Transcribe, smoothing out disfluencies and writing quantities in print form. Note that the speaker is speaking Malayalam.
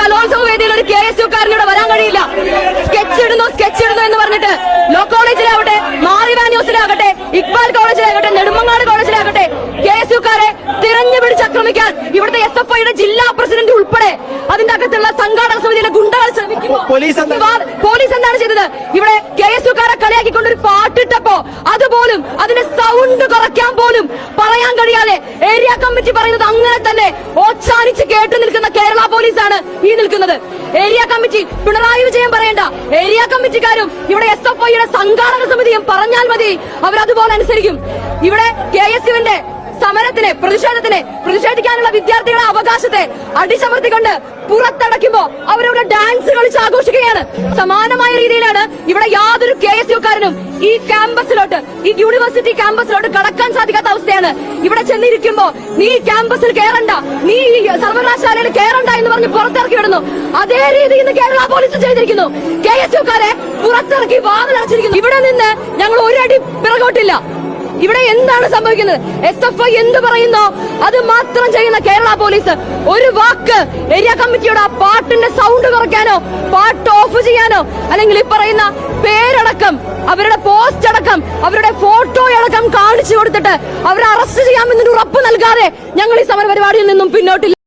കലോത്സവ വേദിയിൽ ഒരു KSUക്കാരനോട് വരാൻ കഴിയില്ല. സ്കെച്ച് ഇടുന്നു എന്ന് പറഞ്ഞിട്ട് ലോ കോളേജിലാവട്ടെ, മാറിവാ ന്യൂസിലാകട്ടെ, ഇക്ബാൽ കോളേജിലാകട്ടെ, നെടുമങ്ങാട് കോളേജിലാകട്ടെ KSUക്കാരെ തിരഞ്ഞു പിടിച്ചാക്രമിക്കാൻ ഇവിടുത്തെ SFIയുടെ ജില്ലാ പ്രസിഡന്റ് ഉൾപ്പെടെ അതിന്റെ അകത്തുള്ള സംഘാടക സമിതിയിലെ ഗുണ്ടകൾ ശ്രമിക്കുമ്പോൾ പോലീസ് എന്താണ് ചെയ്തത്? ഇവിടെ KSUക്കാരെ കളിയാക്കിക്കൊണ്ട് ഒരു പാട്ടിട്ടപ്പോ അതുപോലും അതിന്റെ സൗണ്ട് കുറയ്ക്കാൻ പോലും പറയാൻ കഴിയാതെ ഏരിയ കമ്മിറ്റി പറയുന്നത് അങ്ങനെ തന്നെ ഓച്ചാനിച്ച് കേട്ടു നിൽക്കുന്ന കേരള പോലീസാണ് ഈ നിൽക്കുന്നത്. ഏരിയ കമ്മിറ്റി പിണറായി വിജയൻ പറയേണ്ട, ഏരിയ കമ്മിറ്റിക്കാരും ഇവിടെ SFIയുടെ സംഘാടക സമിതിയും പറഞ്ഞാൽ മതി, അവരതുപോലെ അനുസരിക്കും. ഇവിടെ KSUവിന്റെ സമരത്തിനെ, പ്രതിഷേധിക്കാനുള്ള വിദ്യാർത്ഥികളുടെ അവകാശത്തെ അടിച്ചമർത്തിക്കൊണ്ട് പുറത്തടയ്ക്കുമ്പോ അവരവിടെ ഡാൻസ് കളിച്ച് ആഘോഷിക്കുകയാണ്. സമാനമായ രീതിയിലാണ് ഇവിടെ യാതൊരു KSUക്കാരനും ഈ ക്യാമ്പസിലോട്ട്, ഈ യൂണിവേഴ്സിറ്റി ക്യാമ്പസിലോട്ട് കടക്കാൻ സാധിക്കാത്ത അവസ്ഥയാണ്. ഇവിടെ ചെന്നിരിക്കുമ്പോ നീ ക്യാമ്പസിൽ കയറണ്ട, നീ ഈ സർവകലാശാലയിൽ കയറണ്ട എന്ന് പറഞ്ഞ് പുറത്തിറക്കി വിടുന്നു. അതേ രീതി ഇന്ന് കേരള പോലീസ് ചെയ്തിരിക്കുന്നു. KSUക്കാരെ പുറത്തിറക്കി വാതിലടച്ചിരിക്കുന്നു. ഇവിടെ നിന്ന് ഞങ്ങൾ ഒരടി പിറകോട്ടില്ല. ഇവിടെ എന്താണ് സംഭവിക്കുന്നത്? SFI എന്ത് പറയുന്നോ അത് മാത്രം ചെയ്യുന്ന കേരള പോലീസ് ഒരു വാക്ക് ഏരിയ കമ്മിറ്റിയുടെ ആ പാട്ടിന്റെ സൗണ്ട് കുറയ്ക്കാനോ, പാട്ട് ഓഫ് ചെയ്യാനോ, അല്ലെങ്കിൽ ഈ പറയുന്ന പേരടക്കം, അവരുടെ പോസ്റ്റ് അടക്കം, അവരുടെ ഫോട്ടോ അടക്കം കാണിച്ചു കൊടുത്തിട്ട് അവരെ അറസ്റ്റ് ചെയ്യാമെന്നൊരു ഉറപ്പ് നൽകാതെ ഞങ്ങൾ ഈ സമര പരിപാടിയിൽ നിന്നും പിന്നോട്ടില്ല.